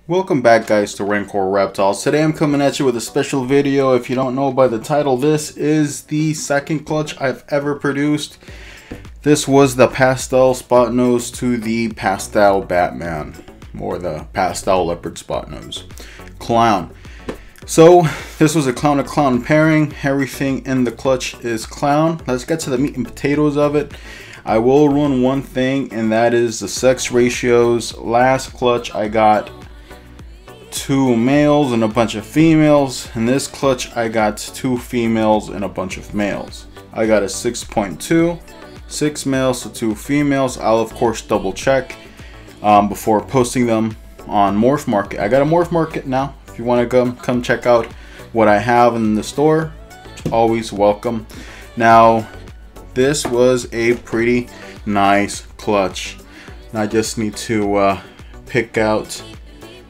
Welcome back, guys, to Rancor Reptiles. Today I'm coming at you with a special video. If you don't know by the title, this is the second clutch I've ever produced. This was the pastel spot nose to the pastel Batman, or the pastel leopard spot nose clown. So this was a clown to clown pairing. Everything in the clutch is clown. Let's get to the meat and potatoes of it. I will ruin one thing, and that is the sex ratios. Last clutch I got 2 males and a bunch of females. In this clutch I got 2 females and a bunch of males. I got a 6.2, 6 males to 2 females. I'll of course double check before posting them on Morph Market. I got a Morph Market now. If you want to come check out what I have in the store, always welcome. Now this was a pretty nice clutch. Now I just need to pick out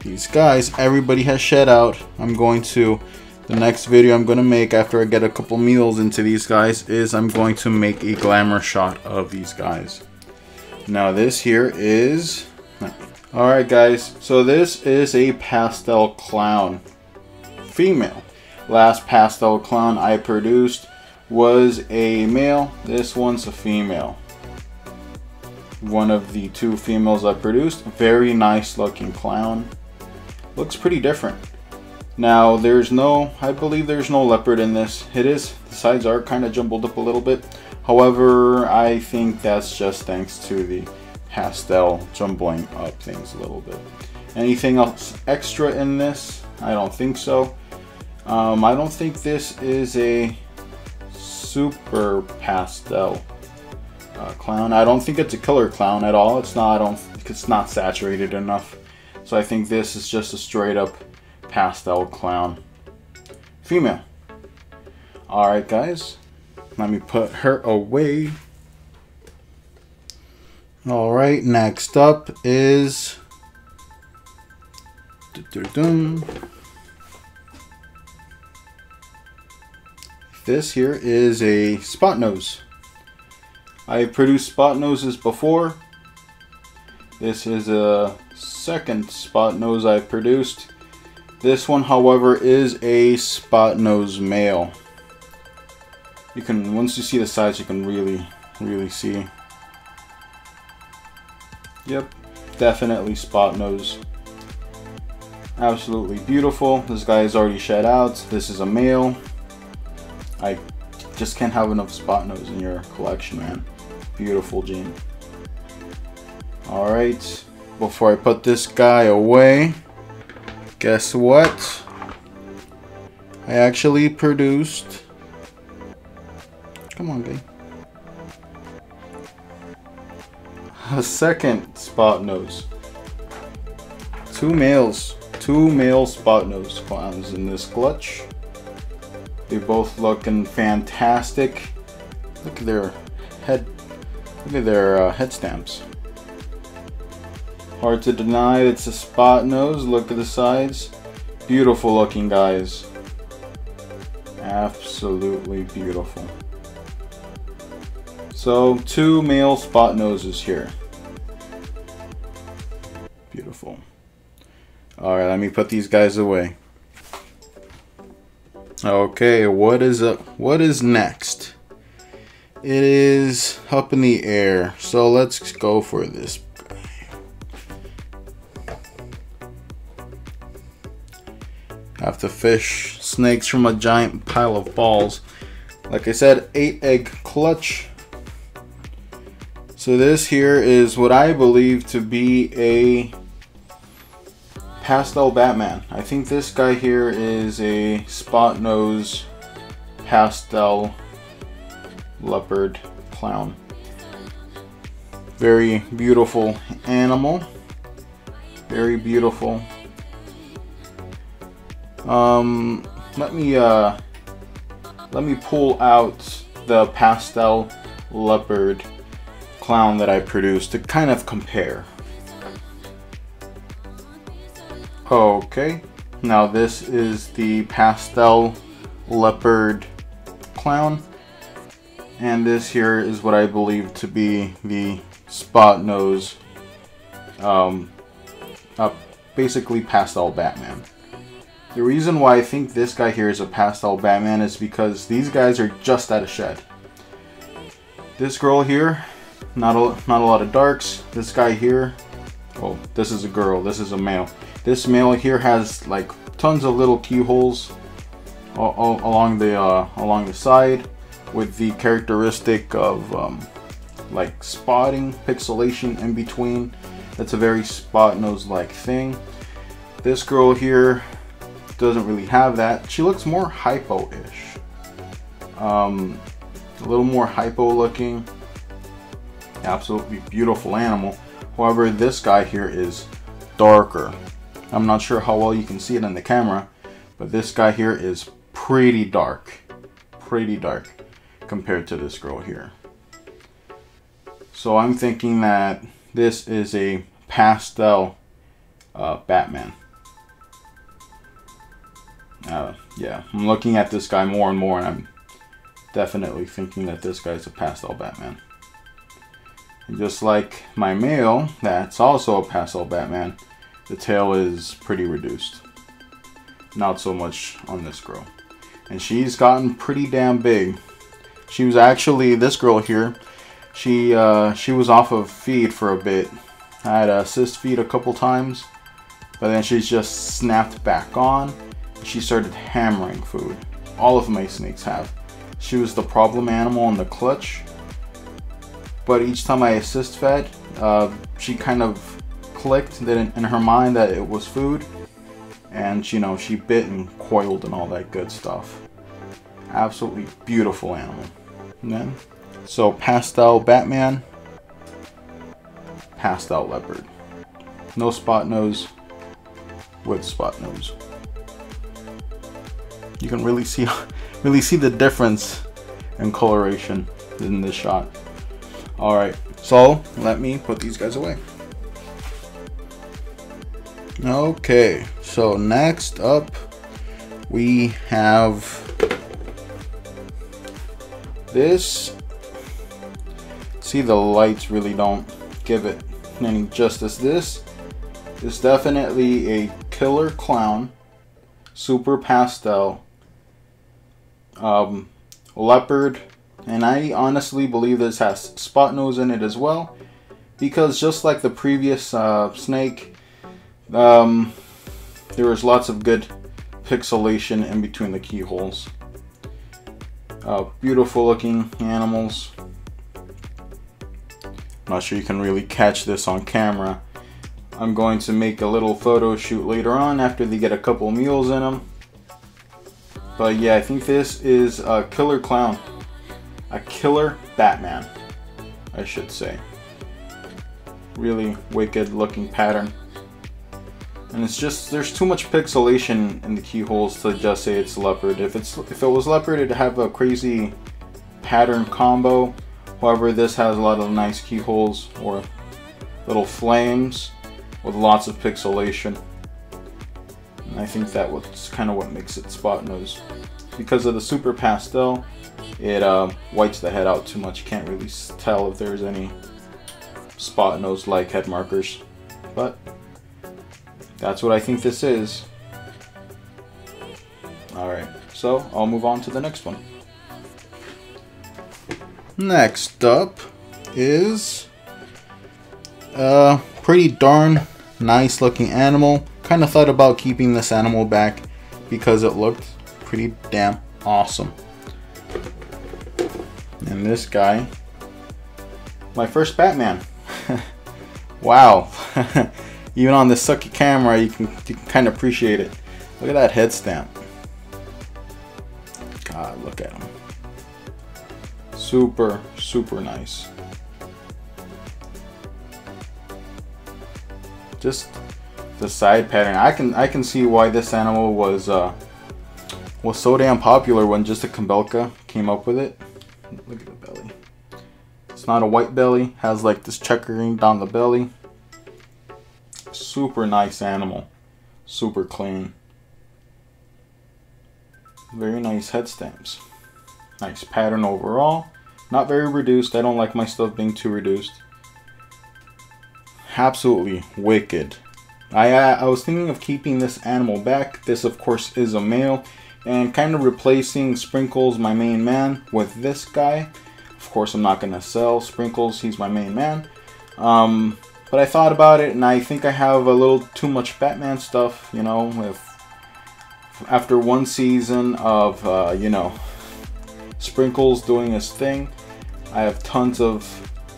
these guys. Everybody has shed out. The next video I'm going to make after I get a couple meals into these guys is I'm going to make a glamour shot of these guys. Now this here is, alright guys, so this is a pastel clown female. Last pastel clown I produced was a male. This one's a female. One of the 2 females I produced. Very nice looking clown. Looks pretty different. Now I believe there's no leopard in this. The sides are kind of jumbled up a little bit. However, I think that's just thanks to the pastel jumbling up things a little bit. Anything else extra in this? I don't think so. I don't think this is a super pastel clown. I don't think it's a killer clown at all. It's not. I don't think it's not saturated enough. So I think this is just a straight up pastel clown female. Alright guys, let me put her away. Alright, next up is this here is a spot nose. I produced spot noses before. This is a second spot nose I produced. This one, however, is a spot nose male. Once you see the size, you can really see. Yep, definitely spot nose. Absolutely beautiful. This guy is already shed out. This is a male. I just can't have enough spot nose in your collection, man. Beautiful gene. Alright, before I put this guy away, guess what? I actually produced, come on guy, a second spot nose. 2 male spot nose clowns in this clutch. They both looking fantastic. Look at their head stamps. Hard to deny it's a spot nose. Look at the sides. Beautiful looking guys. Absolutely beautiful. So 2 male spot noses here. Beautiful. Alright, let me put these guys away. Okay, what is next? It is up in the air. So let's go for this. Have to fish snakes from a giant pile of balls. Like I said, 8 egg clutch. So this here is what I believe to be a pastel Batman. I think this guy here is a spot nose pastel leopard clown. Very beautiful animal. Very beautiful. Let me pull out the pastel leopard clown that I produced to kind of compare. Okay, now this is the pastel leopard clown, and this here is what I believe to be the spot nose basically pastel Batman. The reason why I think this guy here is a pastel Batman is because these guys are just out of shed. This girl here, not a lot of darks. This guy here, well, this is a girl, this is a male. This male here has like tons of little keyholes all along the side, with the characteristic of like spotting, pixelation in between. That's a very spot nose like thing. This girl here doesn't really have that. She looks more hypo-ish. A little more hypo looking. Absolutely beautiful animal. However, this guy here is darker. I'm not sure how well you can see it in the camera, but this guy here is pretty dark compared to this girl here. So I'm thinking that this is a pastel Batman. Yeah, I'm looking at this guy more and more, and I'm definitely thinking that this guy's a pastel Batman. And just like my male, that's also a pastel Batman, the tail is pretty reduced. Not so much on this girl. And she's gotten pretty damn big. She was actually, this girl here, she was off of feed for a bit. I had to assist feed a couple times, but then she's just snapped back on. She started hammering food. All of my snakes have. She was the problem animal in the clutch, but each time I assist fed, she kind of clicked that in her mind that it was food, and you know, she bit and coiled and all that good stuff. Absolutely beautiful animal. And then, so pastel Batman, pastel leopard. No spot nose with spot nose. You can really see the difference in coloration in this shot. Alright, so let me put these guys away. Okay, so next up we have this. See, the lights really don't give it any justice. This is definitely a killer clown, super pastel leopard, and I honestly believe this has spot nose in it as well, because just like the previous snake, there was lots of good pixelation in between the keyholes. Beautiful looking animals. I'm not sure you can really catch this on camera. I'm going to make a little photo shoot later on after they get a couple meals in them. But yeah, I think this is a killer clown. A killer Batman, I should say. Really wicked looking pattern. And it's just, there's too much pixelation in the keyholes to just say it's leopard. If it was leopard, it'd have a crazy pattern combo. However, this has a lot of nice keyholes or little flames with lots of pixelation. And I think that was kind of what makes it spot nose. Because of the super pastel, it whites the head out too much. You can't really tell if there's any spot nose like head markers. But that's what I think this is. Alright, so I'll move on to the next one. Next up is a pretty darn nice looking animal. Kind of thought about keeping this animal back because it looked pretty damn awesome. And this guy, my first Batman. Wow. Even on this sucky camera, you can kind of appreciate it. Look at that head stamp. God, look at him. Super, super nice. Just the side pattern. I can see why this animal was so damn popular when just a Kambelka came up with it. Look at the belly. It's not a white belly. Has like this checkering down the belly. Super nice animal. Super clean. Very nice head stamps. Nice pattern overall. Not very reduced. I don't like my stuff being too reduced. Absolutely wicked I was thinking of keeping this animal back. This of course is a male, and kind of replacing Sprinkles, my main man, with this guy. Of course I'm not gonna sell Sprinkles, he's my main man. But I thought about it, and I think I have a little too much Batman stuff, you know, after one season of, you know, Sprinkles doing his thing. I have tons of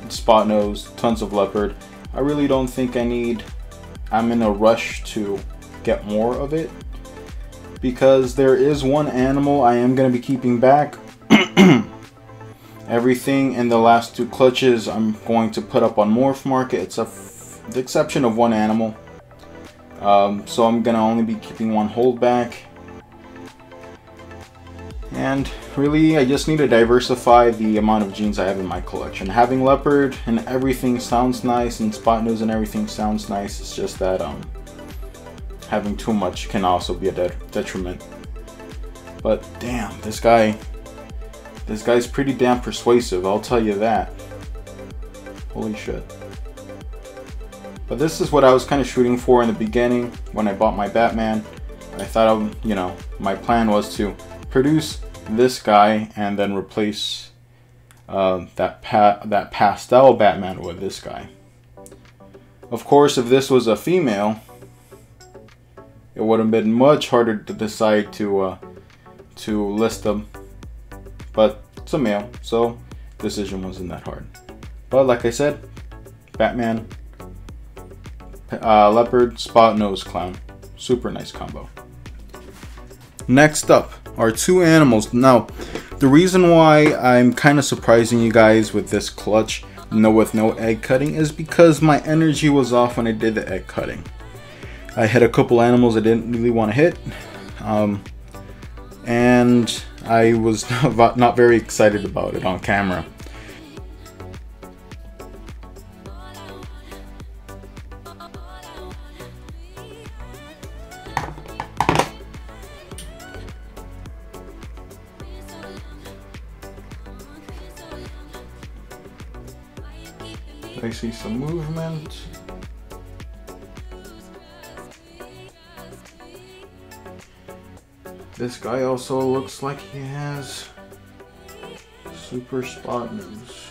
Spot Nose, tons of Leopard. I really don't think I'm in a rush to get more of it, because there is one animal I am going to be keeping back. Everything in the last 2 clutches I'm going to put up on Morph Market. It's the exception of one animal. So I'm going to only be keeping one holdback. And really, I just need to diversify the amount of genes I have in my collection. Having Leopard and everything sounds nice, and Spot Nose and everything sounds nice. It's just that having too much can also be a detriment. But damn, this guy's pretty damn persuasive, I'll tell you that. Holy shit. But this is what I was kind of shooting for in the beginning when I bought my Batman. I thought, you know, my plan was to produce this guy and then replace that pastel Batman with this guy. Of course, if this was a female, it would have been much harder to decide to list them. But it's a male, so decision wasn't that hard. But like I said, Batman, Leopard, Spot Nose, Clown. Super nice combo. Next up are 2 animals. Now, the reason why I'm kind of surprising you guys with this clutch, with no egg cutting, is because my energy was off when I did the egg cutting. I hit a couple animals I didn't really want to hit, and I was not very excited about it on camera. I see some movement. This guy also looks like he has super Spot Nose.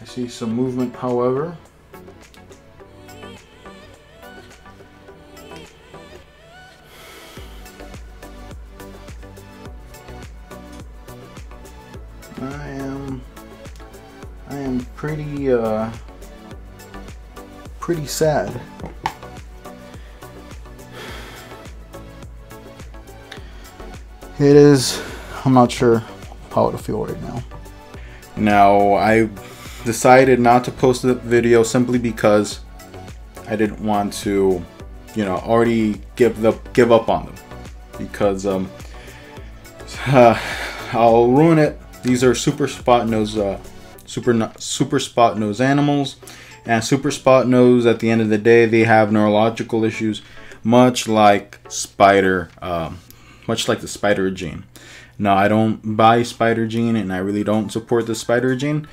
I see some movement, however. I am pretty sad. It is, I'm not sure how it'll feel right now. Now, I decided not to post the video simply because I didn't want to, you know, already give up on them, because I'll ruin it. These are super Spot Nose animals, and super Spot Nose, at the end of the day, they have neurological issues, much like the Spider gene. Now, I don't buy Spider gene, and I really don't support the Spider gene,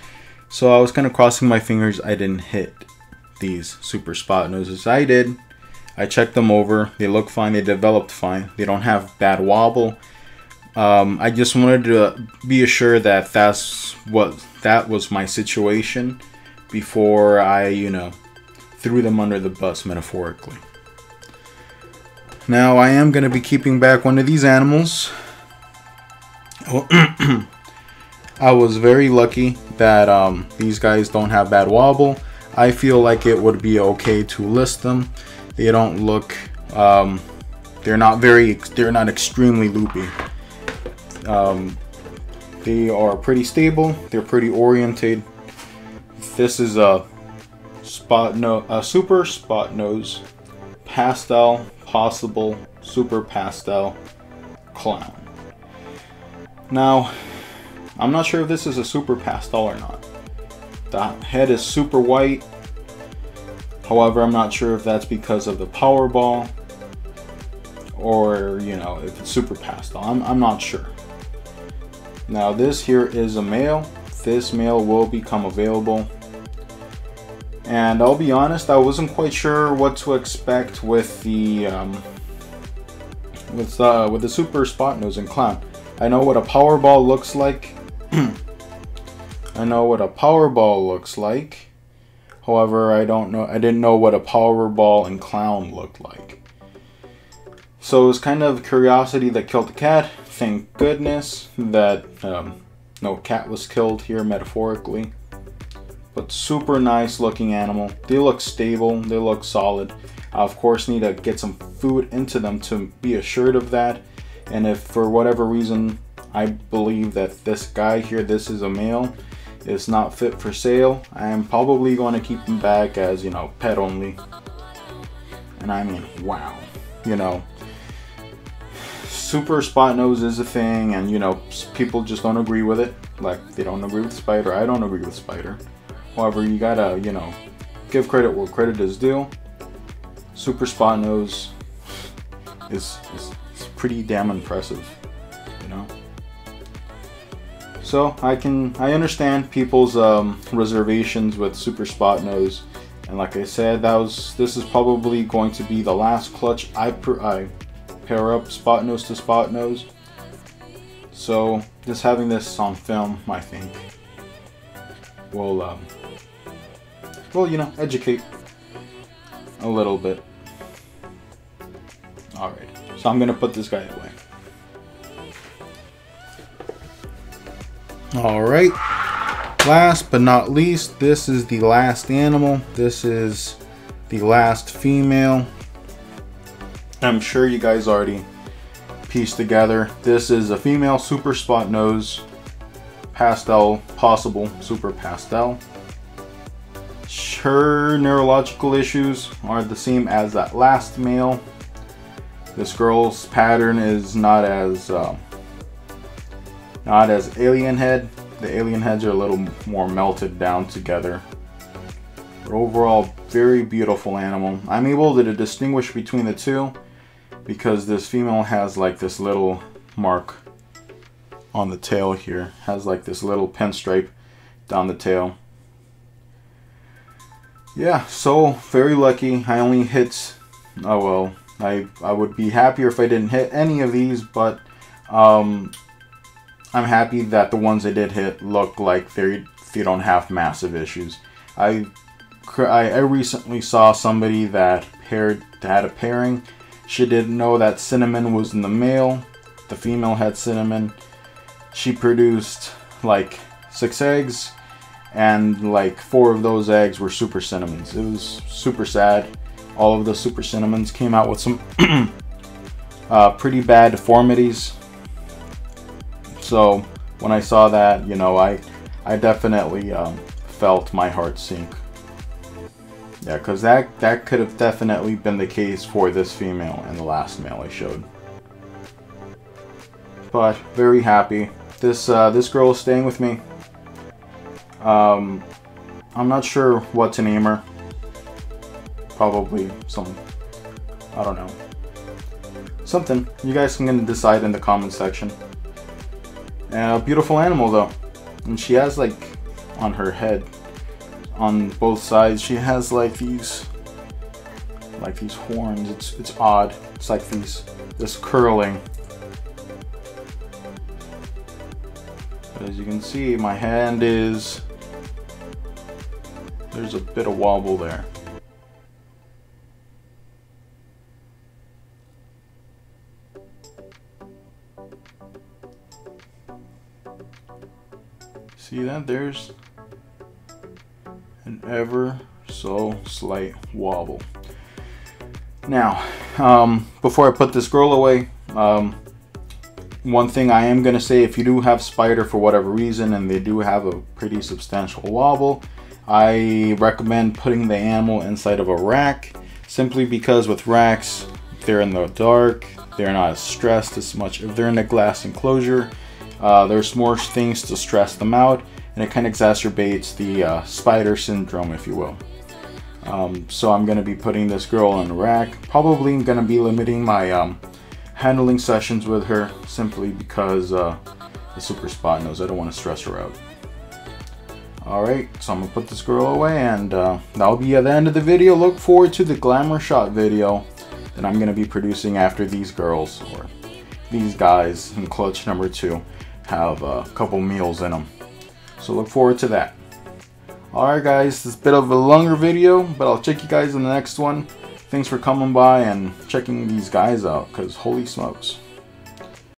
so I was kind of crossing my fingers I didn't hit these super Spot Noses. I did. I checked them over. They look fine. They developed fine. They don't have bad wobble. I just wanted to be assured that that was my situation before I, you know, threw them under the bus, metaphorically. Now, I am going to be keeping back one of these animals. I was very lucky that these guys don't have bad wobble. I feel like it would be okay to list them. They don't look, they're not extremely loopy. They are pretty stable. They're pretty oriented. This is a super Spot Nose pastel, possible super pastel clown. Now, I'm not sure if this is a super pastel or not. The head is super white. However, I'm not sure if that's because of the Powerball or, you know, if it's super pastel. I'm not sure. Now, this here is a male. This male will become available. And I'll be honest, I wasn't quite sure what to expect with the super spot nose and clown. I know what a Powerball looks like. I know what a Powerball looks like. However, I didn't know what a Powerball and clown looked like. So it was kind of curiosity that killed the cat. Thank goodness that no cat was killed here, metaphorically. But super nice looking animal. They look stable, they look solid. I of course need to get some food into them to be assured of that. And if for whatever reason I believe that this guy here, this is a male, is not fit for sale, I am probably going to keep him back as, you know, pet only. And I mean, wow, you know, super spot nose is a thing, and you know, people just don't agree with it. Like, they don't agree with Spider. I don't agree with Spider. However, you gotta, you know, give credit where credit is due. Super spot nose is pretty damn impressive, you know. So I understand people's reservations with super spot nose, and like I said, this is probably going to be the last clutch I pair up spot nose to spot nose. So just having this on film, I think, will you know, educate a little bit. Alright, so I'm gonna put this guy away. Alright, last but not least, this is the last animal. This is the last female. I'm sure you guys already pieced together. This is a female super spot nose, pastel, possible super pastel. Her neurological issues are the same as that last male. This girl's pattern is not as alien head. The alien heads are a little more melted down together. But overall, very beautiful animal. I'm able to distinguish between the two because this female has like this little mark on the tail here. Has like this little pinstripe down the tail. Yeah, so very lucky. I only hit, oh well, I would be happier if I didn't hit any of these, but I'm happy that the ones I did hit look like they don't have massive issues. I recently saw somebody that had a pairing. She didn't know that cinnamon was in the male. The female had cinnamon. She produced like 6 eggs, and like 4 of those eggs were super cinnamons. It was super sad. All of the super cinnamons came out with some pretty bad deformities. So when I saw that, you know, I definitely felt my heart sink. Yeah, because that could have definitely been the case for this female and the last male I showed. But very happy. This girl is staying with me. I'm not sure what to name her. Probably some, I don't know, something. You guys can decide in the comment section. And a beautiful animal though. And she has like on her head, on both sides, she has like these horns. It's odd. It's like this curling. But as you can see, my hand there's a bit of wobble there. See that? There's an ever so slight wobble. Now, before I put this girl away, one thing I am going to say, if you do have Spider for whatever reason and they do have a pretty substantial wobble, I recommend putting the animal inside of a rack, simply because with racks, if they're in the dark, they're not as stressed as much. If they're in a glass enclosure, there's more things to stress them out, and it kind of exacerbates the spider syndrome, if you will. So I'm going to be putting this girl in a rack. Probably going to be limiting my handling sessions with her, simply because the super spot nose, I don't want to stress her out. Alright, so I'm going to put this girl away, and that'll be at the end of the video. Look forward to the glamour shot video that I'm going to be producing after these girls, or these guys in clutch number 2, have a couple meals in them. So look forward to that. Alright guys, this is a bit of a longer video, but I'll check you guys in the next one. Thanks for coming by and checking these guys out, because holy smokes.